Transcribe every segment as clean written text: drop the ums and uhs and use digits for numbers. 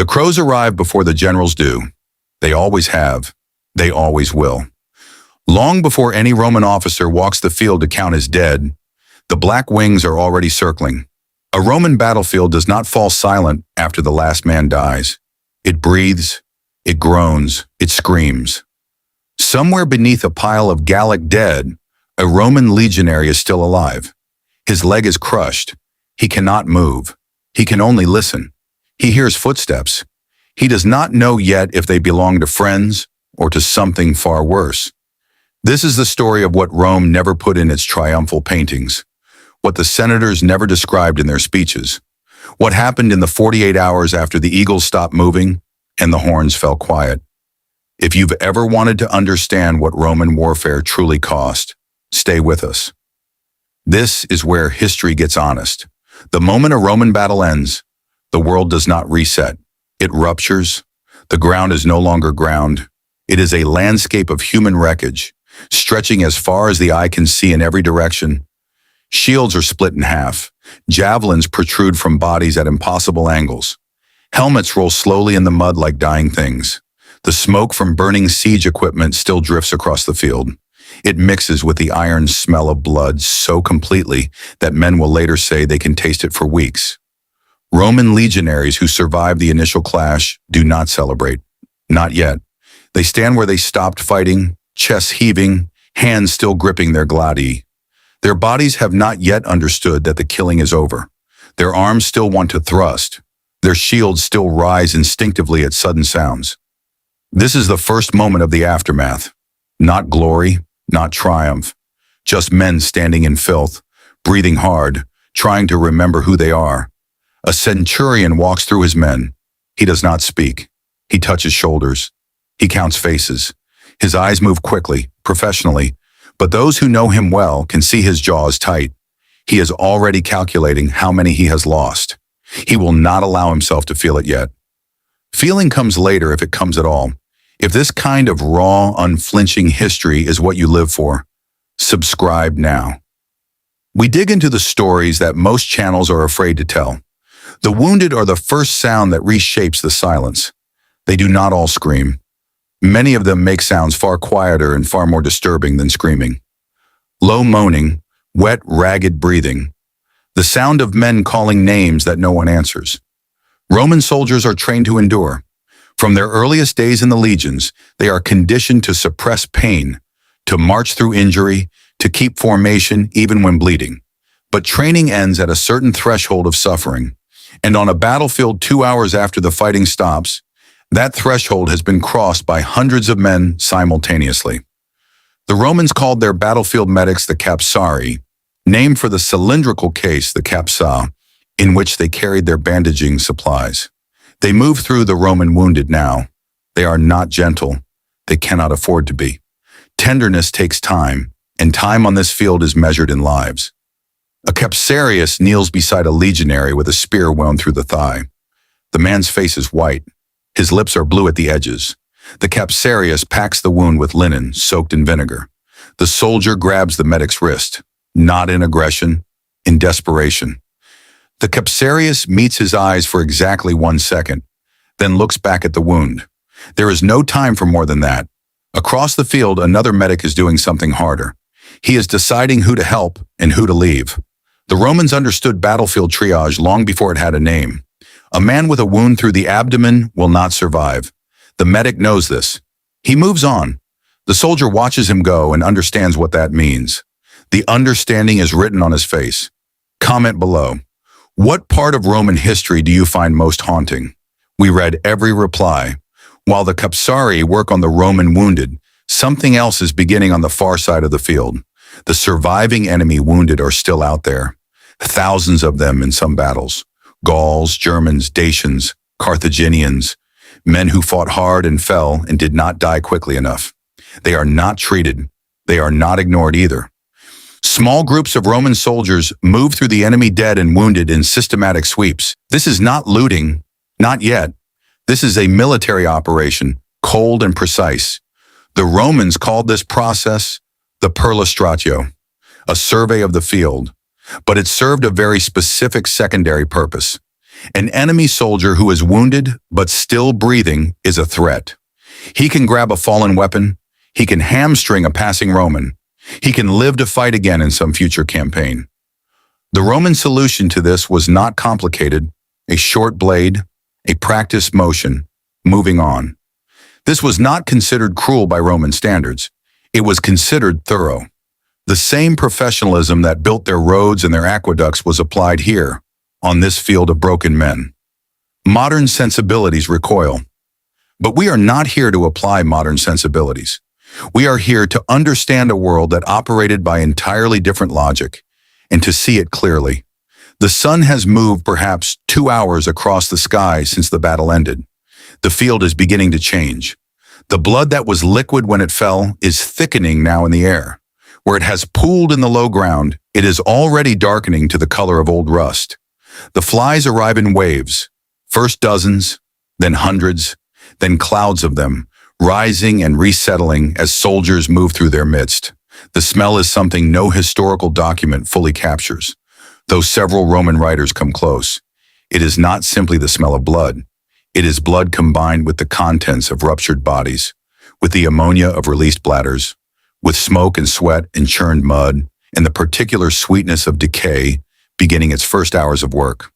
crows arrive before the generals do. They always have. They always will. Long before any Roman officer walks the field to count his dead, the black wings are already circling. A Roman battlefield does not fall silent after the last man dies. It breathes, it groans, it screams. Somewhere beneath a pile of Gallic dead, a Roman legionary is still alive. His leg is crushed. He cannot move. He can only listen. He hears footsteps. He does not know yet if they belong to friends or to something far worse. This is the story of what Rome never put in its triumphal paintings, what the senators never described in their speeches, what happened in the 48 hours after the eagles stopped moving and the horns fell quiet. If you've ever wanted to understand what Roman warfare truly cost, stay with us. This is where history gets honest. The moment a Roman battle ends, the world does not reset. It ruptures. The ground is no longer ground. It is a landscape of human wreckage, stretching as far as the eye can see in every direction. Shields are split in half. Javelins protrude from bodies at impossible angles. Helmets roll slowly in the mud like dying things. The smoke from burning siege equipment still drifts across the field. It mixes with the iron smell of blood so completely that men will later say they can taste it for weeks. Roman legionaries who survived the initial clash do not celebrate. Not yet. They stand where they stopped fighting, chests heaving, hands still gripping their gladi. Their bodies have not yet understood that the killing is over. Their arms still want to thrust. Their shields still rise instinctively at sudden sounds. This is the first moment of the aftermath. Not glory, not triumph. Just men standing in filth, breathing hard, trying to remember who they are. A centurion walks through his men. He does not speak. He touches shoulders. He counts faces. His eyes move quickly, professionally, but those who know him well can see his jaws tight. He is already calculating how many he has lost. He will not allow himself to feel it yet. Feeling comes later if it comes at all. If this kind of raw, unflinching history is what you live for, subscribe now. We dig into the stories that most channels are afraid to tell. The wounded are the first sound that reshapes the silence. They do not all scream. Many of them make sounds far quieter and far more disturbing than screaming. Low moaning, wet, ragged breathing. The sound of men calling names that no one answers. Roman soldiers are trained to endure. From their earliest days in the legions, they are conditioned to suppress pain, to march through injury, to keep formation even when bleeding. But training ends at a certain threshold of suffering, and on a battlefield 2 hours after the fighting stops, that threshold has been crossed by hundreds of men simultaneously. The Romans called their battlefield medics the capsari, named for the cylindrical case, the capsa, in which they carried their bandaging supplies. They move through the Roman wounded now. They are not gentle. They cannot afford to be. Tenderness takes time, and time on this field is measured in lives. A capsarius kneels beside a legionary with a spear wound through the thigh. The man's face is white. His lips are blue at the edges. The capsarius packs the wound with linen soaked in vinegar. The soldier grabs the medic's wrist, not in aggression, in desperation. The capsarius meets his eyes for exactly 1 second, then looks back at the wound. There is no time for more than that. Across the field, another medic is doing something harder. He is deciding who to help and who to leave. The Romans understood battlefield triage long before it had a name. A man with a wound through the abdomen will not survive. The medic knows this. He moves on. The soldier watches him go and understands what that means. The understanding is written on his face. Comment below. What part of Roman history do you find most haunting? We read every reply. While the capsari work on the Roman wounded, something else is beginning on the far side of the field. The surviving enemy wounded are still out there. Thousands of them in some battles. Gauls, Germans, Dacians, Carthaginians, men who fought hard and fell and did not die quickly enough. They are not treated. They are not ignored either. Small groups of Roman soldiers move through the enemy dead and wounded in systematic sweeps. This is not looting, not yet. This is a military operation, cold and precise. The Romans called this process the perlustratio, a survey of the field, but it served a very specific secondary purpose. An enemy soldier who is wounded but still breathing is a threat. He can grab a fallen weapon. He can hamstring a passing Roman. He can live to fight again in some future campaign. The Roman solution to this was not complicated: a short blade, a practiced motion, moving on. This was not considered cruel by Roman standards. It was considered thorough. The same professionalism that built their roads and their aqueducts was applied here, on this field of broken men. Modern sensibilities recoil. But we are not here to apply modern sensibilities. We are here to understand a world that operated by entirely different logic, and to see it clearly. The sun has moved perhaps 2 hours across the sky since the battle ended. The field is beginning to change. The blood that was liquid when it fell is thickening now in the air. Where it has pooled in the low ground, it is already darkening to the color of old rust. The flies arrive in waves, first dozens, then hundreds, then clouds of them, rising and resettling as soldiers move through their midst. The smell is something no historical document fully captures, though several Roman writers come close. It is not simply the smell of blood. It is blood combined with the contents of ruptured bodies, with the ammonia of released bladders, with smoke and sweat and churned mud, and the particular sweetness of decay beginning its first hours of work.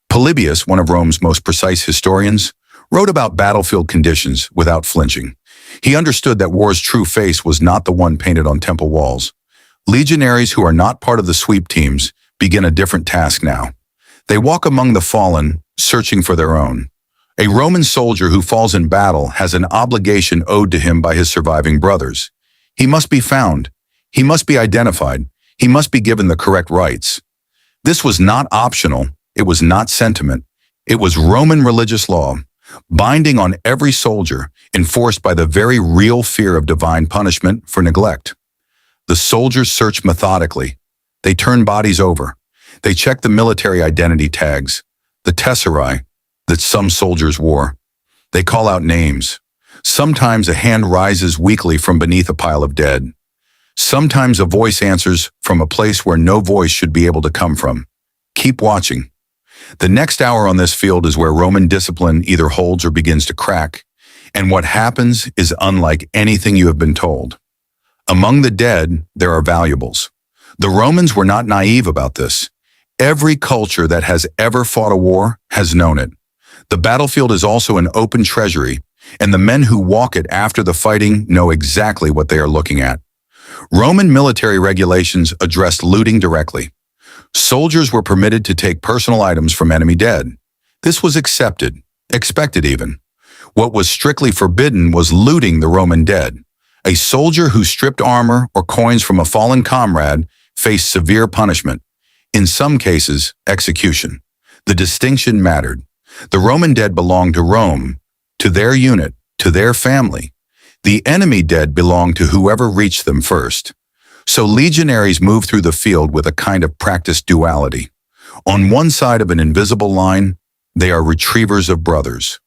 Polybius, one of Rome's most precise historians, wrote about battlefield conditions without flinching. He understood that war's true face was not the one painted on temple walls. Legionaries who are not part of the sweep teams begin a different task now. They walk among the fallen, searching for their own. A Roman soldier who falls in battle has an obligation owed to him by his surviving brothers. He must be found. He must be identified. He must be given the correct rights. This was not optional. It was not sentiment. It was Roman religious law, binding on every soldier, enforced by the very real fear of divine punishment for neglect. The soldiers search methodically. They turn bodies over. They check the military identity tags, the tesserae that some soldiers wore. They call out names. Sometimes a hand rises weakly from beneath a pile of dead. Sometimes a voice answers from a place where no voice should be able to come from. Keep watching. The next hour on this field is where Roman discipline either holds or begins to crack, and what happens is unlike anything you have been told. Among the dead, there are valuables. The Romans were not naive about this. Every culture that has ever fought a war has known it. The battlefield is also an open treasury, and the men who walk it after the fighting know exactly what they are looking at. Roman military regulations addressed looting directly. Soldiers were permitted to take personal items from enemy dead. This was accepted, expected even. What was strictly forbidden was looting the Roman dead. A soldier who stripped armor or coins from a fallen comrade faced severe punishment, in some cases, execution. The distinction mattered. The Roman dead belonged to Rome, to their unit, to their family. The enemy dead belonged to whoever reached them first. So legionaries move through the field with a kind of practiced duality. On one side of an invisible line, they are retrievers of brothers.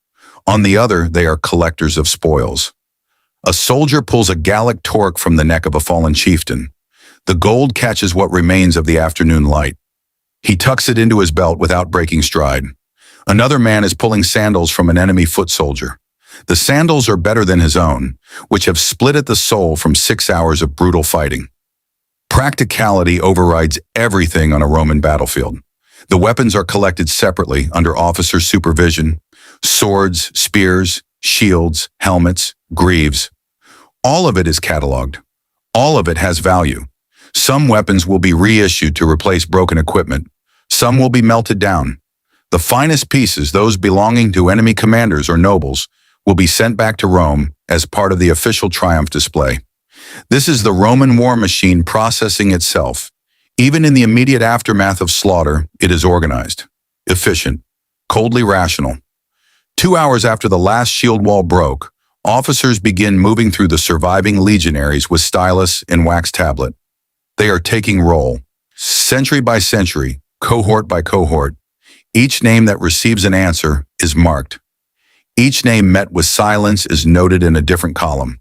On the other, they are collectors of spoils. A soldier pulls a Gallic torque from the neck of a fallen chieftain. The gold catches what remains of the afternoon light. He tucks it into his belt without breaking stride. Another man is pulling sandals from an enemy foot soldier. The sandals are better than his own, which have split at the sole from 6 hours of brutal fighting. Practicality overrides everything on a Roman battlefield. The weapons are collected separately under officer supervision: swords, spears, shields, helmets, greaves. All of it is cataloged. All of it has value. Some weapons will be reissued to replace broken equipment. Some will be melted down. The finest pieces, those belonging to enemy commanders or nobles, will be sent back to Rome as part of the official triumph display. This is the Roman war machine processing itself. Even in the immediate aftermath of slaughter, it is organized, efficient, coldly rational. 2 hours after the last shield wall broke, officers begin moving through the surviving legionaries with stylus and wax tablet. They are taking roll, century by century, cohort by cohort. Each name that receives an answer is marked. Each name met with silence is noted in a different column.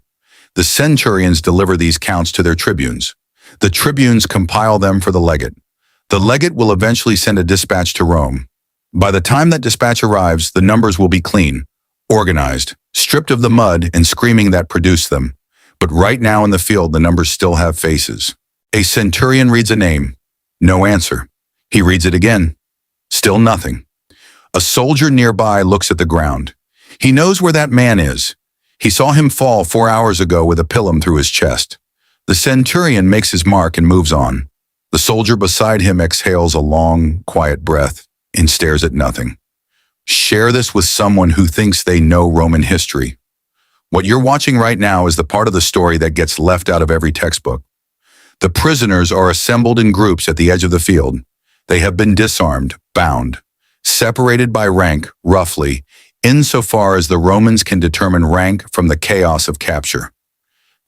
The centurions deliver these counts to their tribunes. The tribunes compile them for the legate. The legate will eventually send a dispatch to Rome. By the time that dispatch arrives, the numbers will be clean, organized, stripped of the mud and screaming that produced them. But right now in the field, the numbers still have faces. A centurion reads a name. No answer. He reads it again. Still nothing. A soldier nearby looks at the ground. He knows where that man is. He saw him fall 4 hours ago with a pilum through his chest. The centurion makes his mark and moves on. The soldier beside him exhales a long, quiet breath and stares at nothing. Share this with someone who thinks they know Roman history. What you're watching right now is the part of the story that gets left out of every textbook. The prisoners are assembled in groups at the edge of the field. They have been disarmed, bound, separated by rank, roughly, insofar as the Romans can determine rank from the chaos of capture.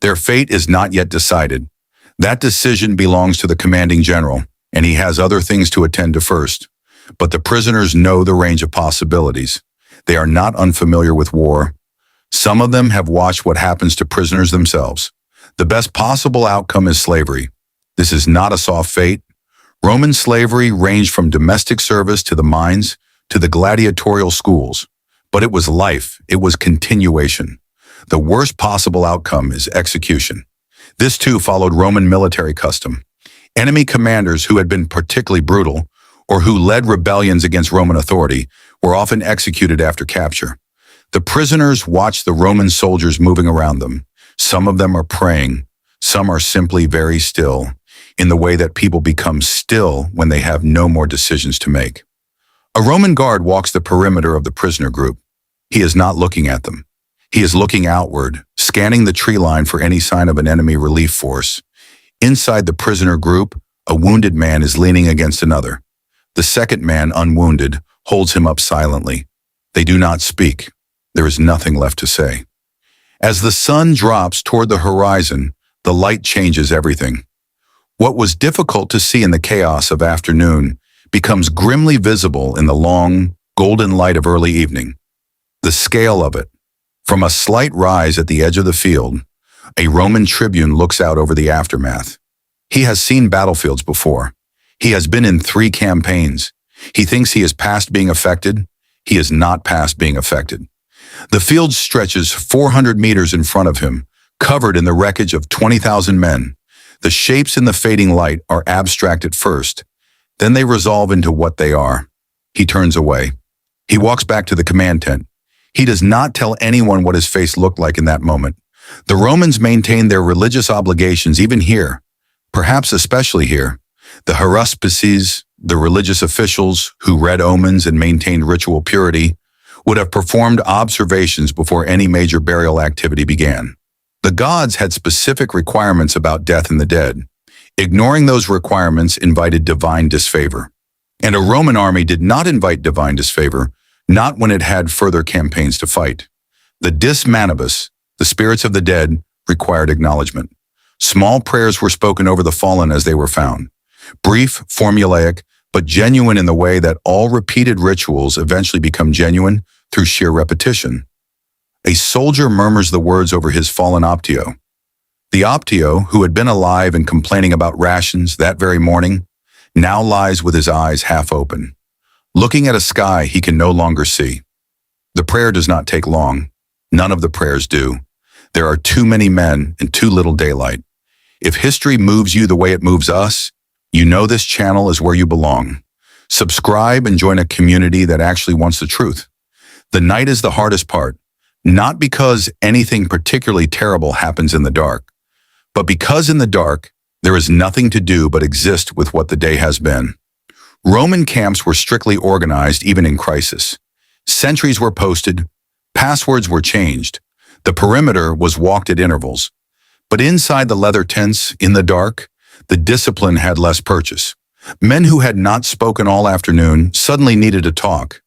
Their fate is not yet decided. That decision belongs to the commanding general, and he has other things to attend to first. But the prisoners know the range of possibilities. They are not unfamiliar with war. Some of them have watched what happens to prisoners themselves. The best possible outcome is slavery. This is not a soft fate. Roman slavery ranged from domestic service to the mines to the gladiatorial schools. But it was life. It was continuation. The worst possible outcome is execution. This too followed Roman military custom. Enemy commanders who had been particularly brutal or who led rebellions against Roman authority were often executed after capture. The prisoners watched the Roman soldiers moving around them. Some of them are praying. Some are simply very still, in the way that people become still when they have no more decisions to make. A Roman guard walks the perimeter of the prisoner group. He is not looking at them. He is looking outward, scanning the tree line for any sign of an enemy relief force. Inside the prisoner group, a wounded man is leaning against another. The second man, unwounded, holds him up silently. They do not speak. There is nothing left to say. As the sun drops toward the horizon, the light changes everything. What was difficult to see in the chaos of afternoon becomes grimly visible in the long, golden light of early evening. The scale of it. From a slight rise at the edge of the field, a Roman tribune looks out over the aftermath. He has seen battlefields before. He has been in 3 campaigns. He thinks he is past being affected. He is not past being affected. The field stretches 400 meters in front of him, covered in the wreckage of 20,000 men. The shapes in the fading light are abstract at first. Then they resolve into what they are. He turns away. He walks back to the command tent. He does not tell anyone what his face looked like in that moment. The Romans maintained their religious obligations even here, perhaps especially here. The haruspices, the religious officials who read omens and maintained ritual purity, would have performed observations before any major burial activity began. The gods had specific requirements about death and the dead. Ignoring those requirements invited divine disfavor. And a Roman army did not invite divine disfavor, not when it had further campaigns to fight. The dis manibus, the spirits of the dead, required acknowledgement. Small prayers were spoken over the fallen as they were found. Brief, formulaic, but genuine in the way that all repeated rituals eventually become genuine through sheer repetition. A soldier murmurs the words over his fallen optio. The optio, who had been alive and complaining about rations that very morning, now lies with his eyes half open, looking at a sky he can no longer see. The prayer does not take long. None of the prayers do. There are too many men and too little daylight. If history moves you the way it moves us, you know this channel is where you belong. Subscribe and join a community that actually wants the truth. The night is the hardest part, not because anything particularly terrible happens in the dark, but because in the dark, there is nothing to do but exist with what the day has been. Roman camps were strictly organized even in crisis. Sentries were posted, passwords were changed, the perimeter was walked at intervals. But inside the leather tents, in the dark, the discipline had less purchase. Men who had not spoken all afternoon suddenly needed to talk.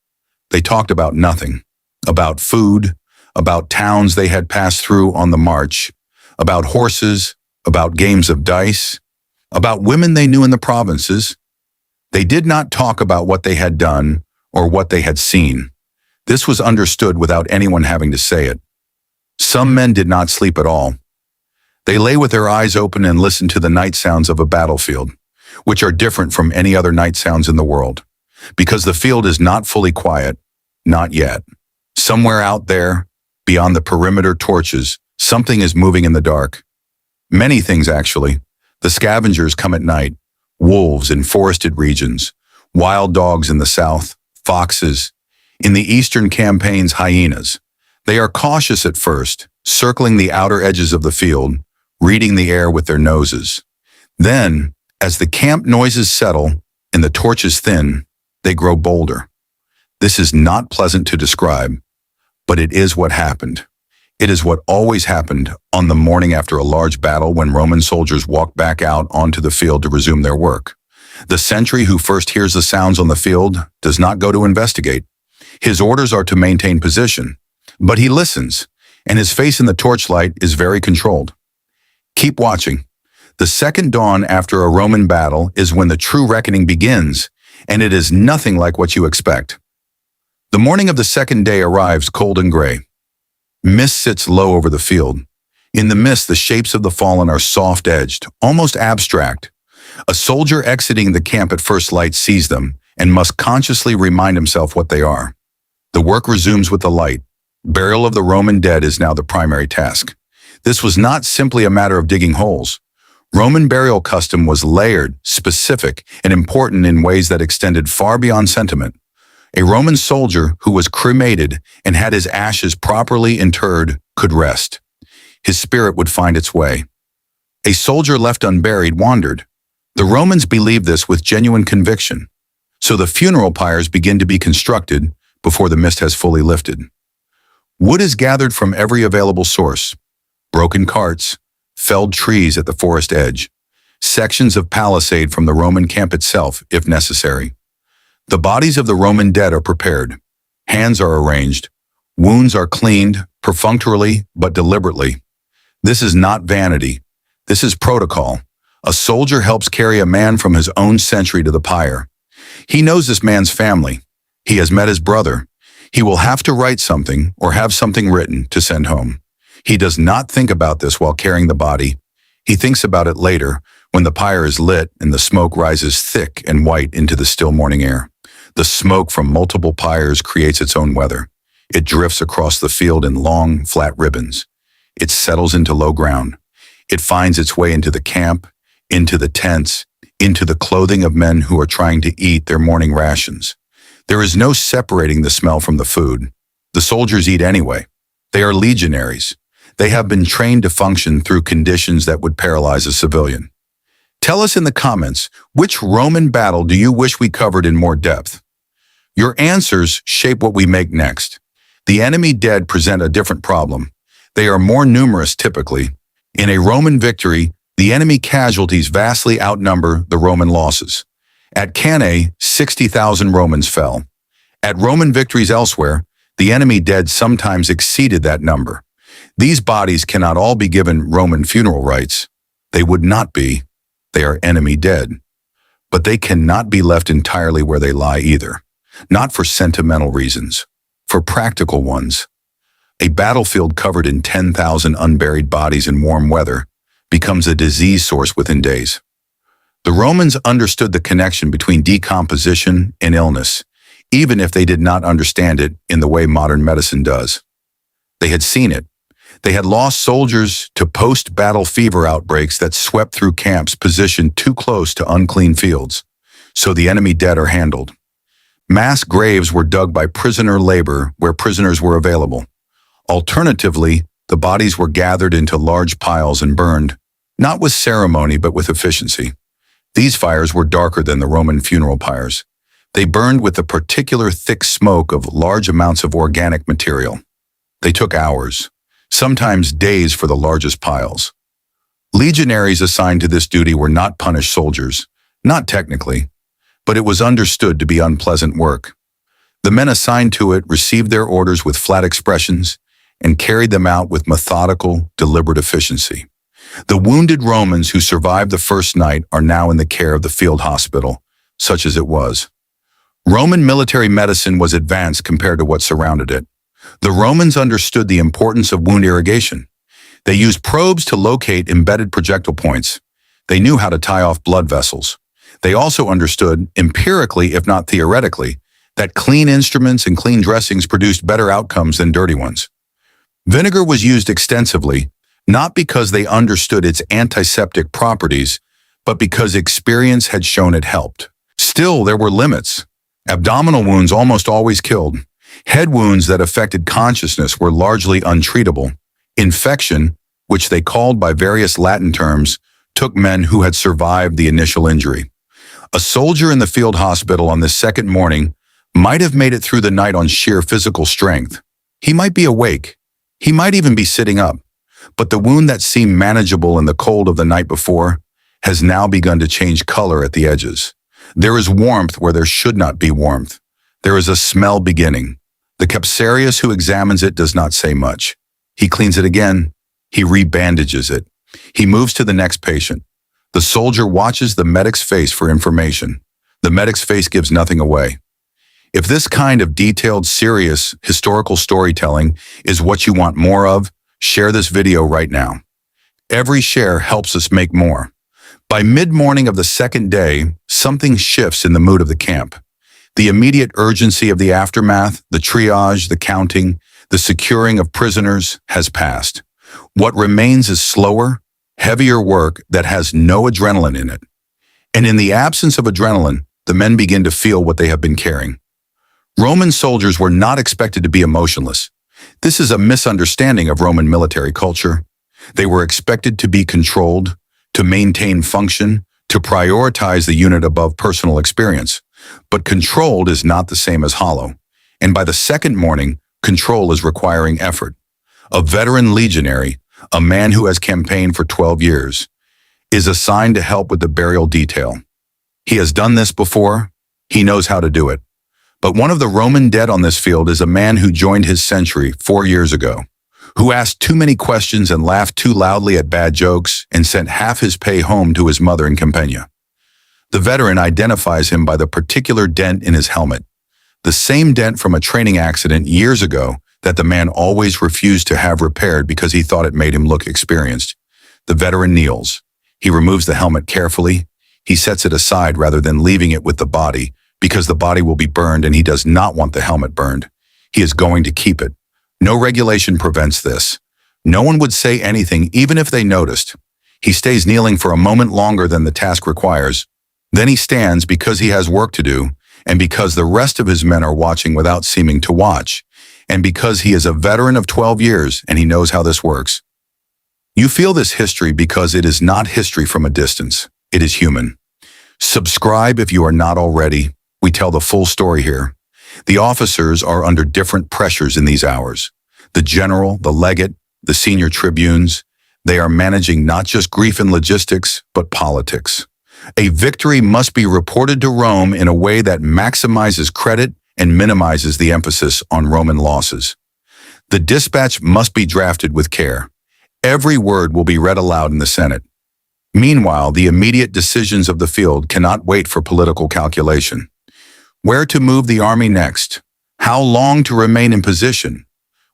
They talked about nothing. About food, about towns they had passed through on the march, about horses, about games of dice, about women they knew in the provinces. They did not talk about what they had done or what they had seen. This was understood without anyone having to say it. Some men did not sleep at all. They lay with their eyes open and listened to the night sounds of a battlefield, which are different from any other night sounds in the world. Because the field is not fully quiet, not yet. Somewhere out there, beyond the perimeter torches, something is moving in the dark. Many things, actually. The scavengers come at night, wolves in forested regions, wild dogs in the south, foxes. In the eastern campaigns, hyenas. They are cautious at first, circling the outer edges of the field, reading the air with their noses. Then, as the camp noises settle and the torches thin, they grow bolder. This is not pleasant to describe, but it is what happened. It is what always happened on the morning after a large battle when Roman soldiers walked back out onto the field to resume their work. The sentry who first hears the sounds on the field does not go to investigate. His orders are to maintain position, but he listens, and his face in the torchlight is very controlled. Keep watching. The second dawn after a Roman battle is when the true reckoning begins, and it is nothing like what you expect. The morning of the second day arrives cold and gray. Mist sits low over the field. In the mist, the shapes of the fallen are soft-edged, almost abstract. A soldier exiting the camp at first light sees them and must consciously remind himself what they are. The work resumes with the light. Burial of the Roman dead is now the primary task. This was not simply a matter of digging holes. Roman burial custom was layered, specific, and important in ways that extended far beyond sentiment. A Roman soldier who was cremated and had his ashes properly interred could rest. His spirit would find its way. A soldier left unburied wandered. The Romans believed this with genuine conviction. So the funeral pyres begin to be constructed before the mist has fully lifted. Wood is gathered from every available source. Broken carts, felled trees at the forest edge, sections of palisade from the Roman camp itself, if necessary. The bodies of the Roman dead are prepared. Hands are arranged. Wounds are cleaned, perfunctorily but deliberately. This is not vanity. This is protocol. A soldier helps carry a man from his own century to the pyre. He knows this man's family. He has met his brother. He will have to write something or have something written to send home. He does not think about this while carrying the body. He thinks about it later, when the pyre is lit and the smoke rises thick and white into the still morning air. The smoke from multiple pyres creates its own weather. It drifts across the field in long, flat ribbons. It settles into low ground. It finds its way into the camp, into the tents, into the clothing of men who are trying to eat their morning rations. There is no separating the smell from the food. The soldiers eat anyway. They are legionaries. They have been trained to function through conditions that would paralyze a civilian. Tell us in the comments, which Roman battle do you wish we covered in more depth? Your answers shape what we make next. The enemy dead present a different problem. They are more numerous typically. In a Roman victory, the enemy casualties vastly outnumber the Roman losses. At Cannae, 60,000 Romans fell. At Roman victories elsewhere, the enemy dead sometimes exceeded that number. These bodies cannot all be given Roman funeral rites. They would not be. They are enemy dead. But they cannot be left entirely where they lie either. Not for sentimental reasons, for practical ones. A battlefield covered in 10,000 unburied bodies in warm weather becomes a disease source within days. The Romans understood the connection between decomposition and illness, even if they did not understand it in the way modern medicine does. They had seen it. They had lost soldiers to post-battle fever outbreaks that swept through camps positioned too close to unclean fields, so the enemy dead are handled. Mass graves were dug by prisoner labor where prisoners were available. Alternatively, the bodies were gathered into large piles and burned, not with ceremony but with efficiency. These fires were darker than the Roman funeral pyres. They burned with the particular thick smoke of large amounts of organic material. They took hours, sometimes days for the largest piles. Legionaries assigned to this duty were not punished soldiers, not technically, but it was understood to be unpleasant work. The men assigned to it received their orders with flat expressions and carried them out with methodical, deliberate efficiency. The wounded Romans who survived the first night are now in the care of the field hospital, such as it was. Roman military medicine was advanced compared to what surrounded it. The Romans understood the importance of wound irrigation. They used probes to locate embedded projectile points. They knew how to tie off blood vessels. They also understood, empirically if not theoretically, that clean instruments and clean dressings produced better outcomes than dirty ones. Vinegar was used extensively, not because they understood its antiseptic properties, but because experience had shown it helped. Still, there were limits. Abdominal wounds almost always killed. Head wounds that affected consciousness were largely untreatable. Infection, which they called by various Latin terms, took men who had survived the initial injury. A soldier in the field hospital on this second morning might have made it through the night on sheer physical strength. He might be awake. He might even be sitting up. But the wound that seemed manageable in the cold of the night before has now begun to change color at the edges. There is warmth where there should not be warmth. There is a smell beginning. The capsarius who examines it does not say much. He cleans it again. He rebandages it. He moves to the next patient. The soldier watches the medic's face for information. The medic's face gives nothing away. If this kind of detailed, serious, historical storytelling is what you want more of, share this video right now. Every share helps us make more. By mid-morning of the second day, something shifts in the mood of the camp. The immediate urgency of the aftermath, the triage, the counting, the securing of prisoners has passed. What remains is slower, heavier work that has no adrenaline in it. And in the absence of adrenaline, the men begin to feel what they have been carrying. Roman soldiers were not expected to be emotionless. This is a misunderstanding of Roman military culture. They were expected to be controlled, to maintain function, to prioritize the unit above personal experience. But controlled is not the same as hollow. And by the second morning, control is requiring effort. A veteran legionary, a man who has campaigned for 12 years, is assigned to help with the burial detail. He has done this before. He knows how to do it. But one of the Roman dead on this field is a man who joined his century 4 years ago, who asked too many questions and laughed too loudly at bad jokes and sent half his pay home to his mother in Campania. The veteran identifies him by the particular dent in his helmet, the same dent from a training accident years ago that the man always refused to have repaired because he thought it made him look experienced. The veteran kneels. He removes the helmet carefully. He sets it aside rather than leaving it with the body, because the body will be burned and he does not want the helmet burned. He is going to keep it. No regulation prevents this. No one would say anything even if they noticed. He stays kneeling for a moment longer than the task requires. Then he stands because he has work to do, and because the rest of his men are watching without seeming to watch, and because he is a veteran of 12 years and he knows how this works. You feel this history because it is not history from a distance. It is human. Subscribe if you are not already. We tell the full story here. The officers are under different pressures in these hours. The general, the legate, the senior tribunes, they are managing not just grief and logistics, but politics. A victory must be reported to Rome in a way that maximizes credit and minimizes the emphasis on Roman losses. The dispatch must be drafted with care. Every word will be read aloud in the Senate. Meanwhile, the immediate decisions of the field cannot wait for political calculation. Where to move the army next? How long to remain in position?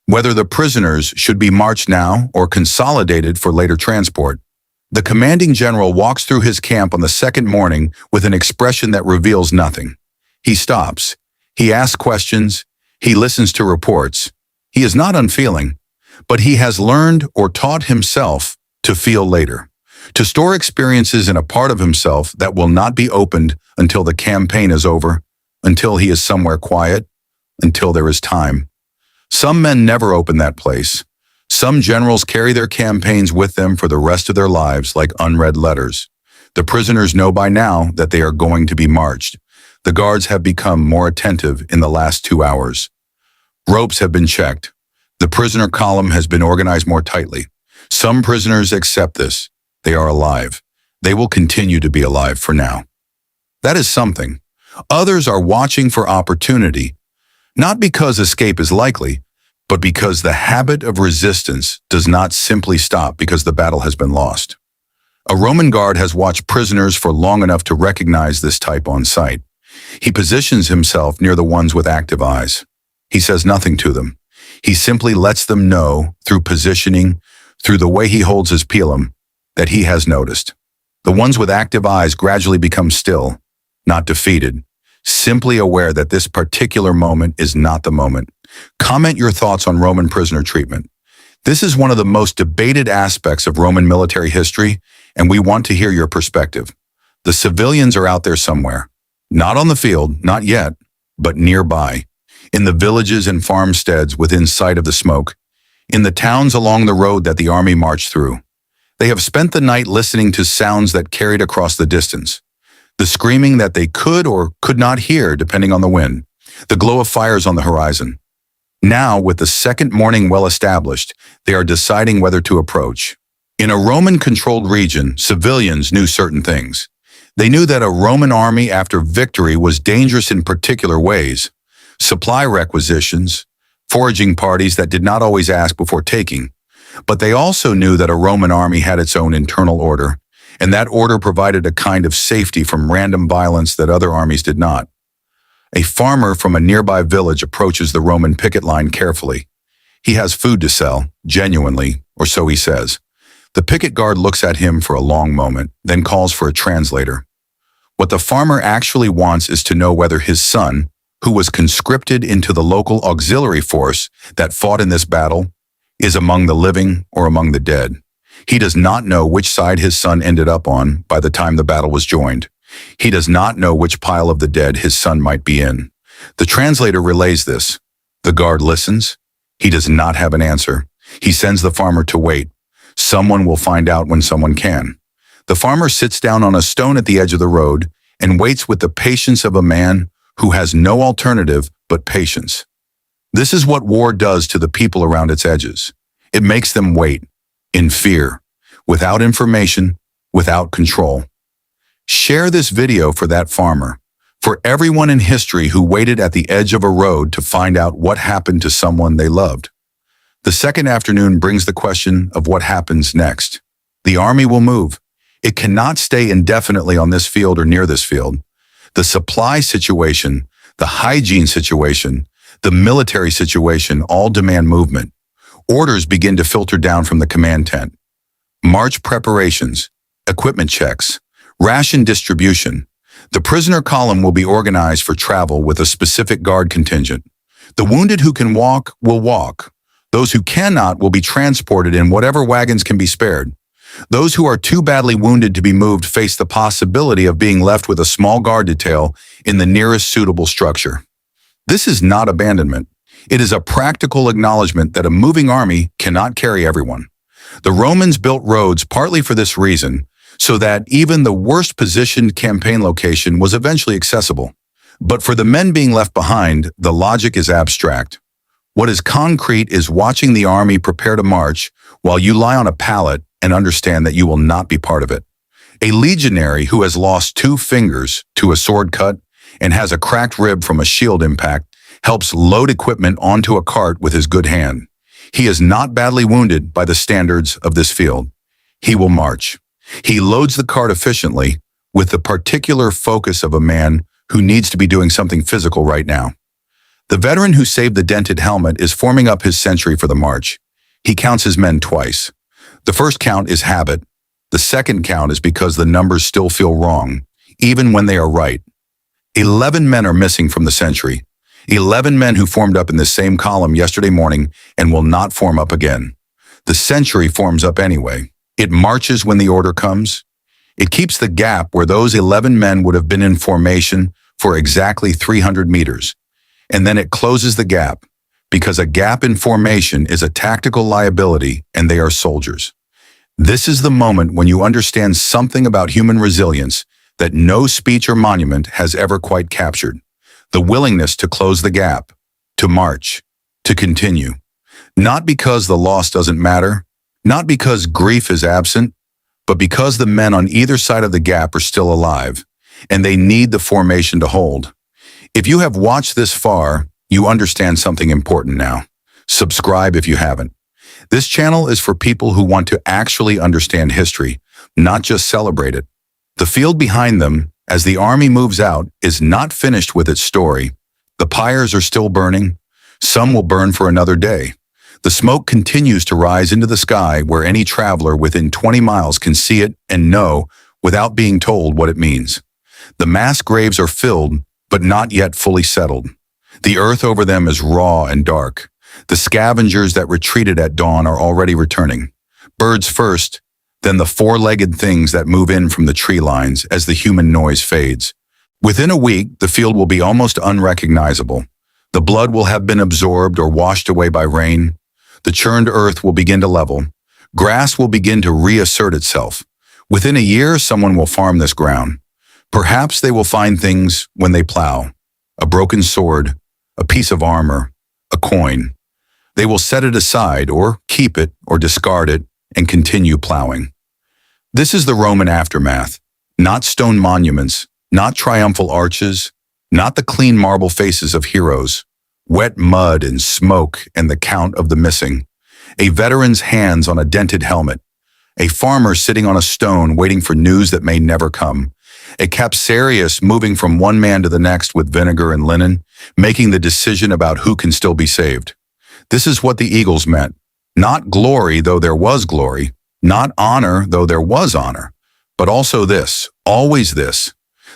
Whether the prisoners should be marched now or consolidated for later transport. The commanding general walks through his camp on the second morning with an expression that reveals nothing. He stops. He asks questions. He listens to reports. He is not unfeeling, but he has learned or taught himself to feel later, to store experiences in a part of himself that will not be opened until the campaign is over, until he is somewhere quiet, until there is time. Some men never open that place. Some generals carry their campaigns with them for the rest of their lives like unread letters. The prisoners know by now that they are going to be marched. The guards have become more attentive in the last 2 hours. Ropes have been checked. The prisoner column has been organized more tightly. Some prisoners accept this. They are alive. They will continue to be alive for now. That is something. Others are watching for opportunity, not because escape is likely, but because the habit of resistance does not simply stop because the battle has been lost. A Roman guard has watched prisoners for long enough to recognize this type on sight. He positions himself near the ones with active eyes. He says nothing to them. He simply lets them know, through positioning, through the way he holds his pilum, that he has noticed. The ones with active eyes gradually become still, not defeated, simply aware that this particular moment is not the moment. Comment your thoughts on Roman prisoner treatment. This is one of the most debated aspects of Roman military history, and we want to hear your perspective. The civilians are out there somewhere. Not on the field, not yet, but nearby. In the villages and farmsteads within sight of the smoke. In the towns along the road that the army marched through. They have spent the night listening to sounds that carried across the distance. The screaming that they could or could not hear depending on the wind. The glow of fires on the horizon. Now, with the second morning well established, they are deciding whether to approach. In a Roman-controlled region, civilians knew certain things. They knew that a Roman army after victory was dangerous in particular ways. Supply requisitions, foraging parties that did not always ask before taking. But they also knew that a Roman army had its own internal order, and that order provided a kind of safety from random violence that other armies did not. A farmer from a nearby village approaches the Roman picket line carefully. He has food to sell, genuinely, or so he says. The picket guard looks at him for a long moment, then calls for a translator. What the farmer actually wants is to know whether his son, who was conscripted into the local auxiliary force that fought in this battle, is among the living or among the dead. He does not know which side his son ended up on by the time the battle was joined. He does not know which pile of the dead his son might be in. The translator relays this. The guard listens. He does not have an answer. He sends the farmer to wait. Someone will find out when someone can. The farmer sits down on a stone at the edge of the road and waits with the patience of a man who has no alternative but patience. This is what war does to the people around its edges. It makes them wait, in fear, without information, without control. Share this video for that farmer, for everyone in history who waited at the edge of a road to find out what happened to someone they loved. The second afternoon brings the question of what happens next. The army will move. It cannot stay indefinitely on this field or near this field. The supply situation, the hygiene situation, the military situation all demand movement. Orders begin to filter down from the command tent. March preparations, equipment checks, ration distribution. The prisoner column will be organized for travel with a specific guard contingent. The wounded who can walk will walk. Those who cannot will be transported in whatever wagons can be spared. Those who are too badly wounded to be moved face the possibility of being left with a small guard detail in the nearest suitable structure. This is not abandonment. It is a practical acknowledgement that a moving army cannot carry everyone. The Romans built roads partly for this reason, so that even the worst positioned campaign location was eventually accessible. But for the men being left behind, the logic is abstract. What is concrete is watching the army prepare to march while you lie on a pallet and understand that you will not be part of it. A legionary who has lost 2 fingers to a sword cut and has a cracked rib from a shield impact helps load equipment onto a cart with his good hand. He is not badly wounded by the standards of this field. He will march. He loads the cart efficiently with the particular focus of a man who needs to be doing something physical right now. The veteran who saved the dented helmet is forming up his century for the march. He counts his men twice. The first count is habit. The second count is because the numbers still feel wrong, even when they are right. 11 men are missing from the century. 11 men who formed up in the same column yesterday morning and will not form up again. The century forms up anyway. It marches when the order comes. It keeps the gap where those 11 men would have been in formation for exactly 300 meters. And then it closes the gap, because a gap in formation is a tactical liability and they are soldiers. This is the moment when you understand something about human resilience that no speech or monument has ever quite captured. The willingness to close the gap, to march, to continue. Not because the loss doesn't matter, not because grief is absent, but because the men on either side of the gap are still alive, and they need the formation to hold. If you have watched this far, you understand something important now. Subscribe if you haven't. This channel is for people who want to actually understand history, not just celebrate it. The field behind them, as the army moves out, is not finished with its story. The pyres are still burning. Some will burn for another day. The smoke continues to rise into the sky where any traveler within 20 miles can see it and know without being told what it means. The mass graves are filled, but not yet fully settled. The earth over them is raw and dark. The scavengers that retreated at dawn are already returning. Birds first, then the four-legged things that move in from the tree lines as the human noise fades. Within a week, the field will be almost unrecognizable. The blood will have been absorbed or washed away by rain. The churned earth will begin to level. Grass will begin to reassert itself. Within a year, someone will farm this ground. Perhaps they will find things when they plow. A broken sword, a piece of armor, a coin. They will set it aside or keep it or discard it and continue plowing. This is the Roman aftermath. Not stone monuments, not triumphal arches, not the clean marble faces of heroes. Wet mud and smoke and the count of the missing. A veteran's hands on a dented helmet. A farmer sitting on a stone waiting for news that may never come. A capsarius moving from one man to the next with vinegar and linen, making the decision about who can still be saved. This is what the eagles meant. Not glory, though there was glory. Not honor, though there was honor. But also this, always this.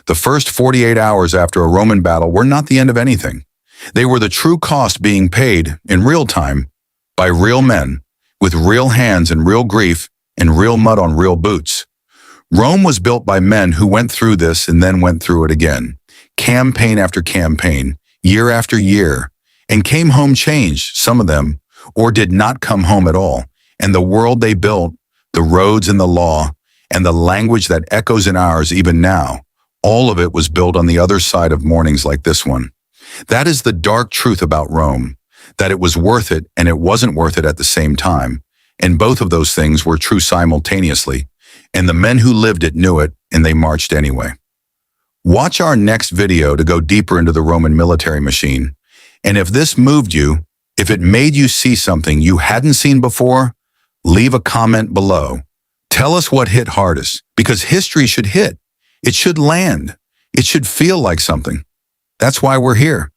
The first 48 hours after a Roman battle were not the end of anything. They were the true cost being paid, in real time, by real men, with real hands and real grief and real mud on real boots. Rome was built by men who went through this and then went through it again, campaign after campaign, year after year, and came home changed, some of them, or did not come home at all. And the world they built, the roads and the law, and the language that echoes in ours even now, all of it was built on the other side of mornings like this one. That is the dark truth about Rome, that it was worth it and it wasn't worth it at the same time. And both of those things were true simultaneously. And the men who lived it knew it, and they marched anyway. Watch our next video to go deeper into the Roman military machine. And if this moved you, if it made you see something you hadn't seen before, leave a comment below. Tell us what hit hardest, because history should hit. It should land. It should feel like something. That's why we're here.